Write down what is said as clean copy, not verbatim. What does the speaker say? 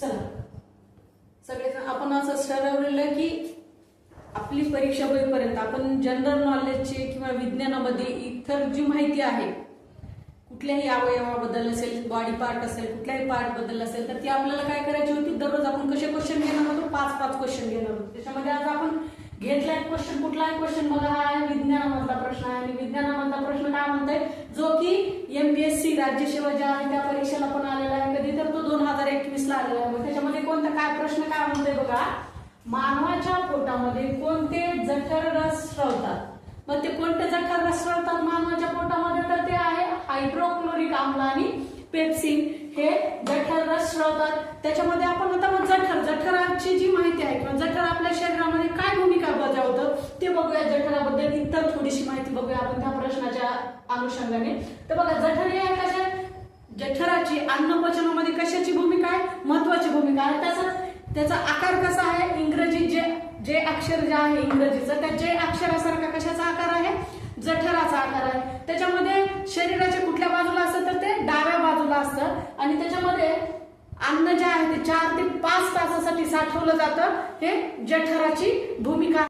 चला सगळेजण आपण असं ठरवलेलं की आपली परीक्षा होईपर्यंत आपण जनरल नॉलेजचे किंवा विज्ञानामध्ये इतर जी माहिती आहे कुठल्याही अवयवाबद्दल असेल, बॉडी पार्ट असेल, कुठल्याही पार्ट बद्दल असेल तर ती आपल्याला काय करायची होती. दररोज आपण कसे क्वेश्चन घेणार होतो, 5-5 क्वेश्चन घेणार होतो. त्याच्यामध्ये आज आपण घेतलाय क्वेश्चन, कुठलाही क्वेश्चन बघा हा आहे विज्ञानामधला प्रश्न आहे. आणि विज्ञानामधला प्रश्न काय म्हणताय, जो की MPSC राज्य सेवा ज्या आहे त्या परीक्षेला पण आलेला आहे. कधी तर तो 2021 ला आलेला आहे. मग त्याच्यामध्ये कोणता काय प्रश्न काय म्हणतोय बघा, मानवाच्या पोटामध्ये कोणते जठर रस स्रवतात. मग ते कोणते जठर रस स्रवतात मानवाच्या पोटामध्ये, तर ते आहे हायड्रोक्लोरिक आम्ल आणि पेप्सिन हे जठर रस स्रवतात. त्याच्यामध्ये आपण आता मग जठराची जी माहिती आहे किंवा जठर आपल्या शरीरामध्ये काय भूमिका बजावतं ते बघूया. जठराबद्दल इतर थोडीशी माहिती बघूया आपण त्या प्रश्नाच्या अनुषंगाने. तर बघा जठर हे आहे कशा, जठराची अन्नपचनामध्ये कशाची भूमिका आहे, महत्वाची भूमिका आहे. त्याचा आकार कसा आहे, इंग्रजी जे अक्षर जे आहे इंग्रजीचं त्या जे अक्षरासारखा कशाचा आकार आहे, जठराचा आकार आहे. त्याच्यामध्ये शरीराच्या कुठल्या बाजूला असतं तर ते डाव्या बाजूला असतं. आणि त्याच्यामध्ये अन्न जे आहे ते 4 ते 5 तासासाठी साठवलं जातं. हे जठराची भूमिका